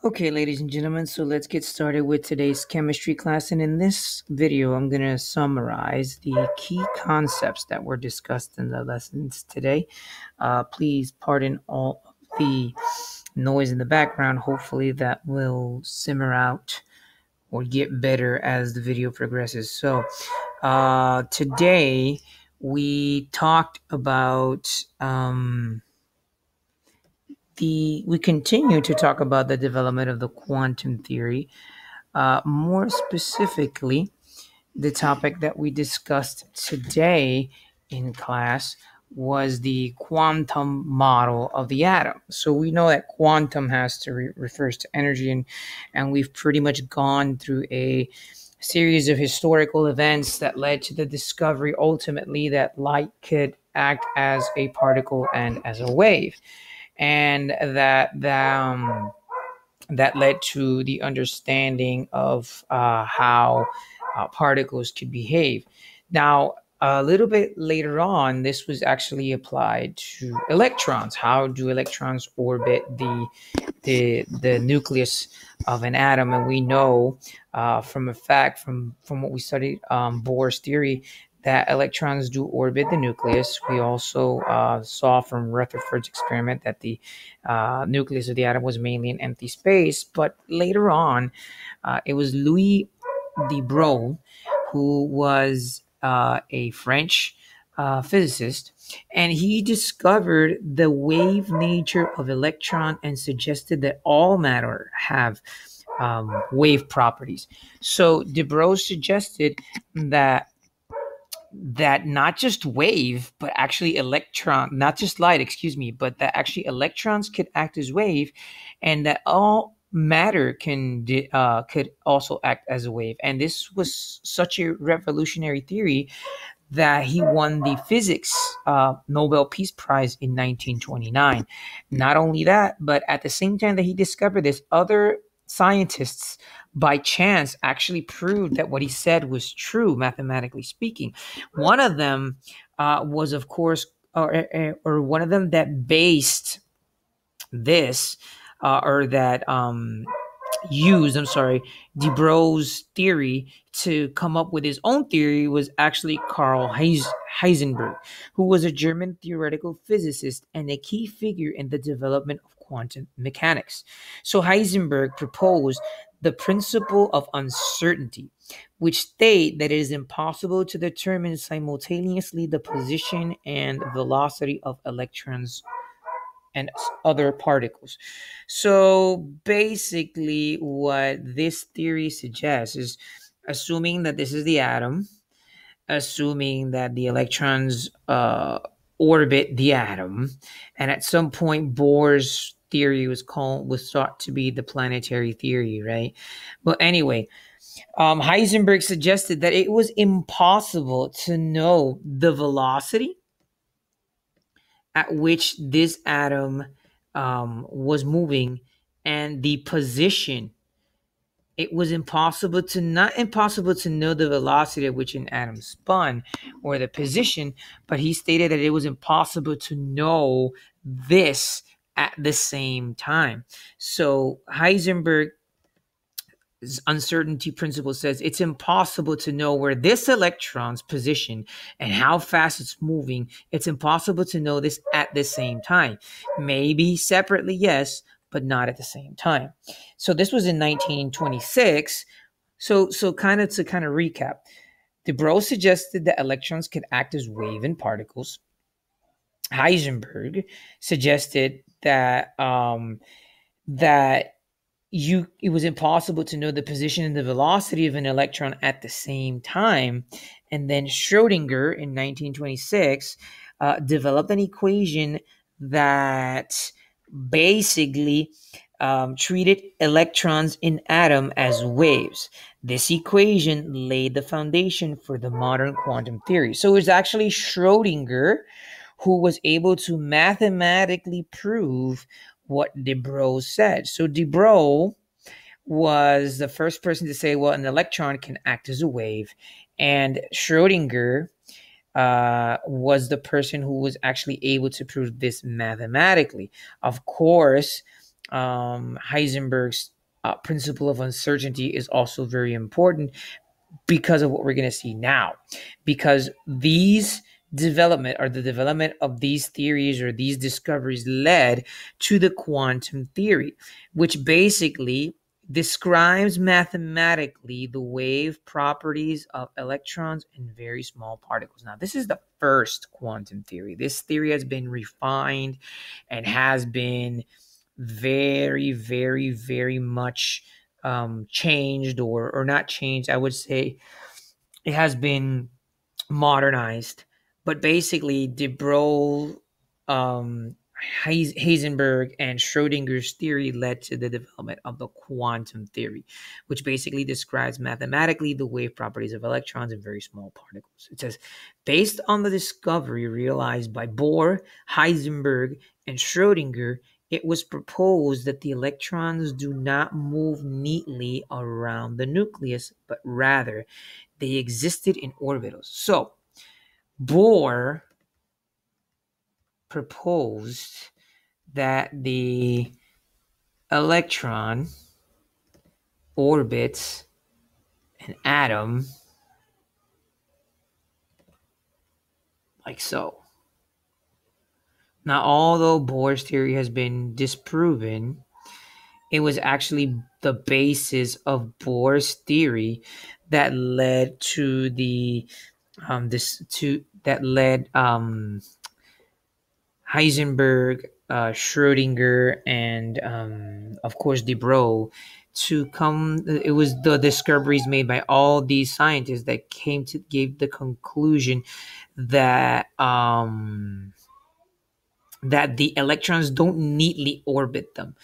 Okay, ladies and gentlemen, so let's get started with today's chemistry class. And in this video, I'm going to summarize the key concepts that were discussed in the lessons today. Please pardon all of the noise in the background. Hopefully, that will simmer out or get better as the video progresses. So, today we talked about. We continue to talk about the development of the quantum theory. More specifically, the topic that we discussed today in class was the quantum model of the atom. So we know that quantum has to refers to energy, and we've pretty much gone through a series of historical events that led to the discovery ultimately that light could act as a particle and as a wave, and that led to the understanding of how particles could behave. Now, a little bit later on, this was actually applied to electrons. How do electrons orbit the nucleus of an atom? And we know from a fact from what we studied, Bohr's theory, that electrons do orbit the nucleus. We also saw from Rutherford's experiment that the nucleus of the atom was mainly an empty space. But later on, it was Louis de Broglie, who was a French physicist, and he discovered the wave nature of electron and suggested that all matter have wave properties. So de Broglie suggested that not just wave, but actually electron, not just light, excuse me, but that actually electrons could act as wave, and that all matter could also act as a wave. And this was such a revolutionary theory that he won the physics Nobel Peace Prize in 1929. Not only that, but at the same time that he discovered this, other scientists by chance actually proved that what he said was true, mathematically speaking. One of them was, of course, or one of them that based this or that used, I'm sorry, de Broglie's theory to come up with his own theory was actually Carl Heisenberg, who was a German theoretical physicist and a key figure in the development of quantum mechanics. So Heisenberg proposed the principle of uncertainty, which state that it is impossible to determine simultaneously the position and velocity of electrons and other particles. So basically, what this theory suggests is, assuming that this is the atom, assuming that the electrons orbit the atom, and at some point Bohr's theory was thought to be the planetary theory, right? But anyway, Heisenberg suggested that it was impossible to know the velocity at which this atom was moving and the position. It was not impossible to know the velocity at which an atom spun or the position, but he stated that it was impossible to know this at the same time. So Heisenberg uncertainty principle says it's impossible to know where this electron's position and how fast it's moving. It's impossible to know this at the same time. Maybe separately, yes, but not at the same time. So this was in 1926. So kind of recap, de Broglie suggested that electrons could act as wave and particles. Heisenberg suggested that it was impossible to know the position and the velocity of an electron at the same time. And then Schrodinger in 1926 developed an equation that basically treated electrons in atom as waves. This equation laid the foundation for the modern quantum theory. So it was actually Schrodinger who was able to mathematically prove what de Broglie said. So de Broglie was the first person to say, well, an electron can act as a wave. And Schrodinger was the person who was actually able to prove this mathematically. Of course, Heisenberg's principle of uncertainty is also very important because of what we're going to see now. Because these development or the development of these theories or these discoveries led to the quantum theory, which basically describes mathematically the wave properties of electrons and very small particles. Now, this is the first quantum theory. This theory has been refined and has been very, very, very much changed or not changed. I would say it has been modernized, but basically de Broglie, Heisenberg, and Schrodinger's theory led to the development of the quantum theory, which basically describes mathematically the wave properties of electrons and very small particles. It says, based on the discovery realized by Bohr, Heisenberg, and Schrodinger, it was proposed that the electrons do not move neatly around the nucleus, but rather they existed in orbitals. So Bohr proposed that the electron orbits an atom like so. Now, although Bohr's theory has been disproven, it was actually the basis of Bohr's theory that led to the Heisenberg, Schrodinger, and of course de Broglie to come. It was the discoveries made by all these scientists that came to give the conclusion that that the electrons don't neatly orbit them,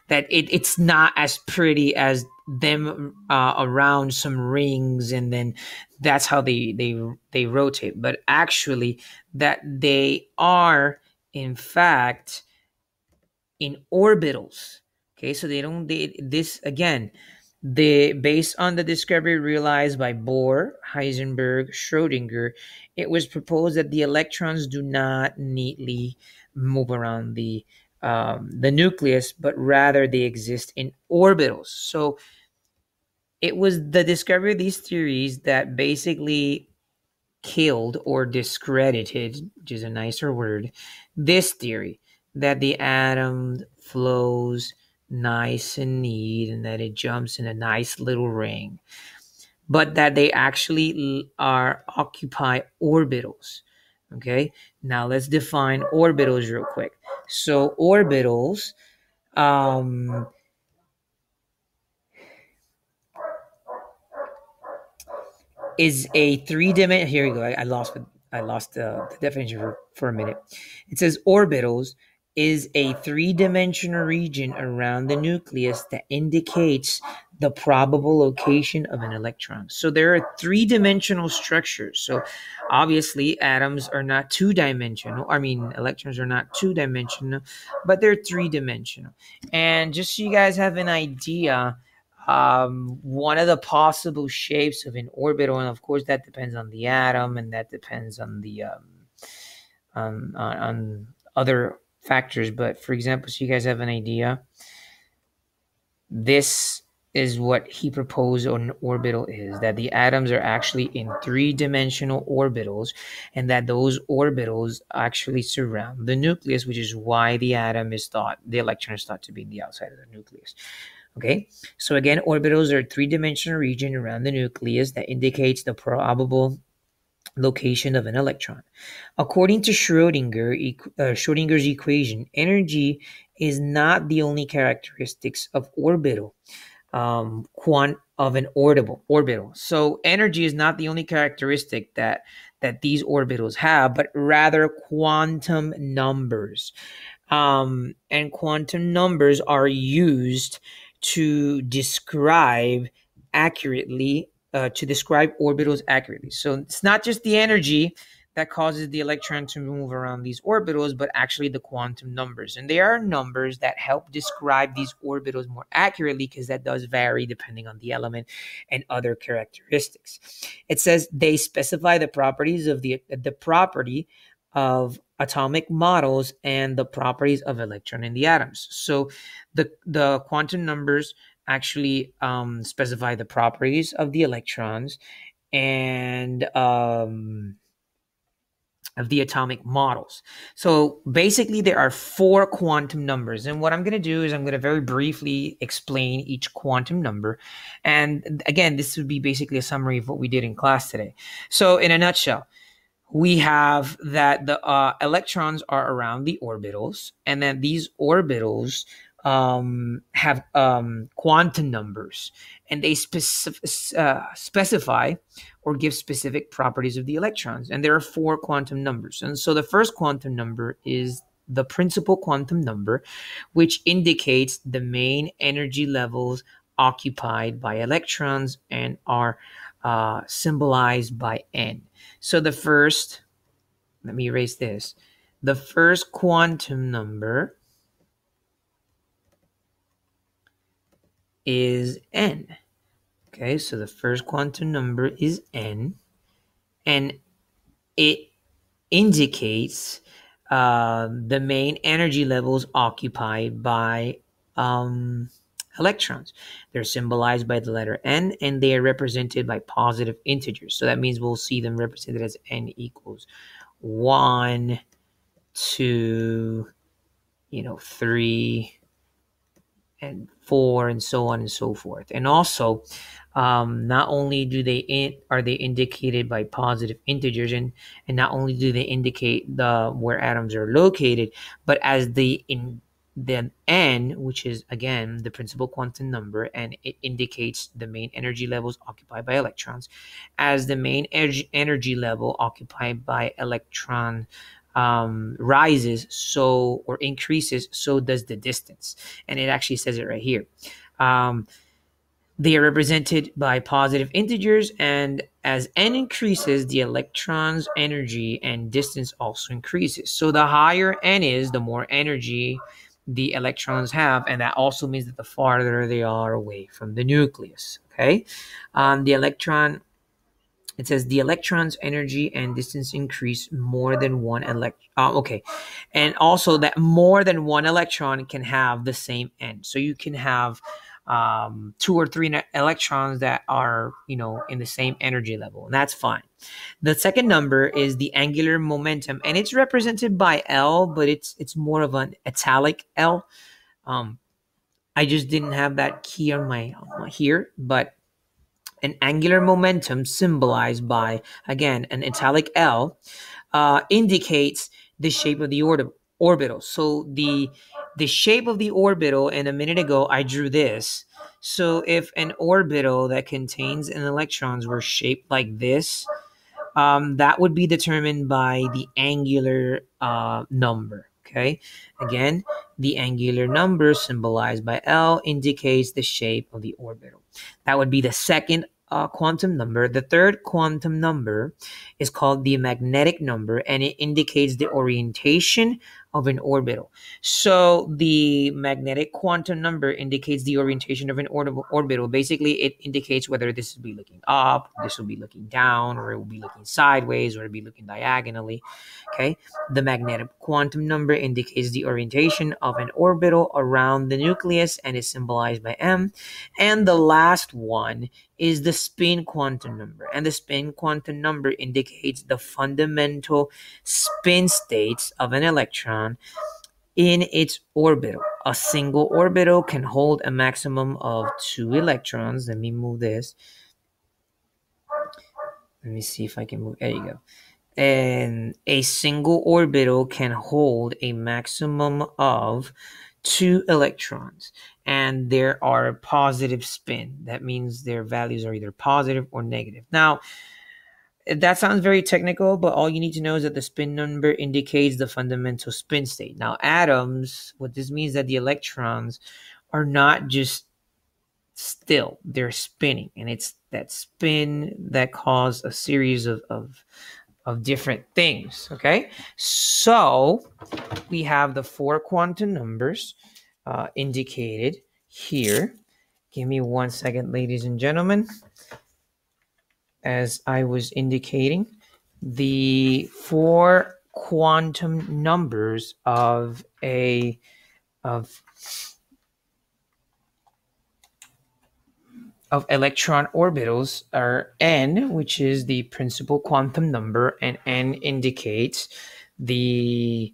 that it's not as pretty as them around some rings, and then that's how they rotate, but actually that they are in fact in orbitals. Okay, so this again, based on the discovery realized by Bohr, Heisenberg, Schrodinger, it was proposed that the electrons do not neatly move around the nucleus, but rather they exist in orbitals. So it was the discovery of these theories that basically killed or discredited, which is a nicer word, this theory that the atom flows nice and neat and that it jumps in a nice little ring, but that they actually are occupy orbitals. Okay, now let's define orbitals real quick. So orbitals is a three-dimensional. Here we go. I lost the definition for a minute. It says orbitals is a three-dimensional region around the nucleus that indicates the probable location of an electron. So there are three-dimensional structures. So obviously atoms are not two-dimensional. I mean, electrons are not two-dimensional, but they're three-dimensional. And just so you guys have an idea, one of the possible shapes of an orbital, and of course that depends on the atom, and that depends on the on other factors. But for example, so you guys have an idea, this is what he proposed an orbital is, that the atoms are actually in three-dimensional orbitals, and that those orbitals actually surround the nucleus, which is why the electron is thought to be in the outside of the nucleus. Okay, so again, orbitals are a three-dimensional region around the nucleus that indicates the probable location of an electron. According to Schrodinger's equation, energy is not the only characteristics of orbital of an orbital. So energy is not the only characteristic that these orbitals have, but rather quantum numbers. And quantum numbers are used to describe orbitals accurately. So it's not just the energy that causes the electron to move around these orbitals, but actually the quantum numbers. And there are numbers that help describe these orbitals more accurately, because that does vary depending on the element and other characteristics. It says they specify the properties of the property of atomic models and the properties of electron in the atoms. So the quantum numbers actually specify the properties of the electrons and of the atomic models. So basically, there are 4 quantum numbers. And what I'm going to do is I'm going to very briefly explain each quantum number. And again, this would be basically a summary of what we did in class today. So in a nutshell, we have that the electrons are around the orbitals, and then these orbitals have quantum numbers, and they specify or give specific properties of the electrons. And there are 4 quantum numbers. And so the first quantum number is the principal quantum number, which indicates the main energy levels occupied by electrons and are symbolized by N. So the first, let me erase this. The first quantum number is N. Okay, so the first quantum number is N, and it indicates the main energy levels occupied by electrons. They're symbolized by the letter N, and they are represented by positive integers. So that means we'll see them represented as N equals 1, 2, 3, and 4, and so on and so forth. And also, not only are they indicated by positive integers, and not only do they indicate where atoms are located, but as the N, which is again the principal quantum number, and it indicates the main energy levels occupied by electrons. As the main energy level occupied by electron rises, so or increases, so does the distance. And it actually says it right here. They are represented by positive integers, and as N increases, the electron's energy and distance also increases. So the higher N is, the more energy the electrons have, and that also means that the farther they are away from the nucleus. Okay, it says the electron's energy and distance increase more than one okay, and also that more than one electron can have the same N. So you can have 2 or 3 electrons that are in the same energy level, and that's fine. The second number is the angular momentum, and it's represented by L, but it's more of an italic L. I just didn't have that key on my here, but an angular momentum symbolized by, again, an italic L, indicates the shape of the orbital. So the shape of the orbital, and a minute ago I drew this. So if an orbital that contains an electrons were shaped like this, that would be determined by the angular number. Okay, again, the angular number symbolized by L indicates the shape of the orbital. That would be the second quantum number. The third quantum number is called the magnetic number, and it indicates the orientation of an orbital. So the magnetic quantum number indicates the orientation of an orbital. Basically, it indicates whether this will be looking up, this will be looking down, or it will be looking sideways, or it will be looking diagonally. Okay, the magnetic quantum number indicates the orientation of an orbital around the nucleus and is symbolized by M. And the last one is the spin quantum number, and the spin quantum number indicates the fundamental spin states of an electron in its orbital. A single orbital can hold a maximum of 2 electrons. Let me move this. Let me see if I can move. There you go. And a single orbital can hold a maximum of 2 electrons, and there are positive spin. That means their values are either positive or negative. Now, that sounds very technical, but all you need to know is that the spin number indicates the fundamental spin state. Now, atoms, what this means is that the electrons are not just still, they're spinning, and it's that spin that causes a series of different things. Okay, so we have the 4 quantum numbers indicated here. Give me 1 second, ladies and gentlemen. As I was indicating, the 4 quantum numbers of of electron orbitals are n, which is the principal quantum number, and n indicates the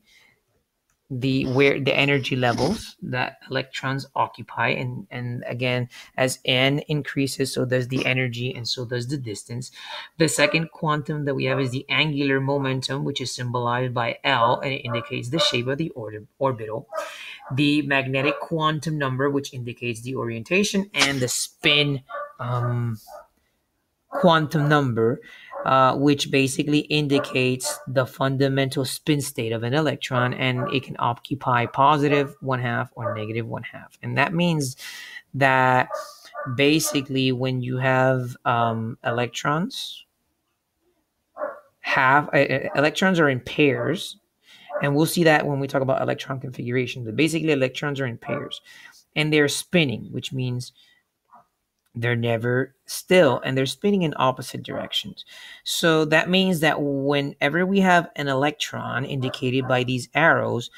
where the energy levels that electrons occupy, and again, as n increases, so does the energy and so does the distance. The second quantum that we have is the angular momentum, which is symbolized by L, and it indicates the shape of the orbital. The magnetic quantum number, which indicates the orientation, and the spin um, quantum number, which basically indicates the fundamental spin state of an electron, and it can occupy positive one half or negative one half. And that means that basically when you have electrons, electrons are in pairs, and we'll see that when we talk about electron configuration. But basically, electrons are in pairs, and they're spinning, which means they're never still, and they're spinning in opposite directions. So that means that whenever we have an electron indicated by these arrows,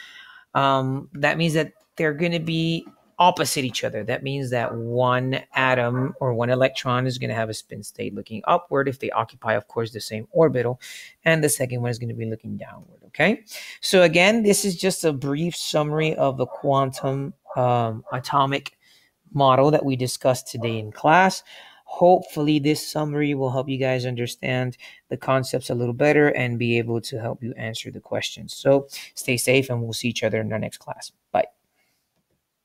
that means that they're going to be opposite each other. That means that one atom or one electron is going to have a spin state looking upward if they occupy, of course, the same orbital, and the second one is going to be looking downward. Okay, so again, this is just a brief summary of the quantum atomic model that we discussed today in class. Hopefully, this summary will help you guys understand the concepts a little better and be able to help you answer the questions. So stay safe, and we'll see each other in our next class. Bye.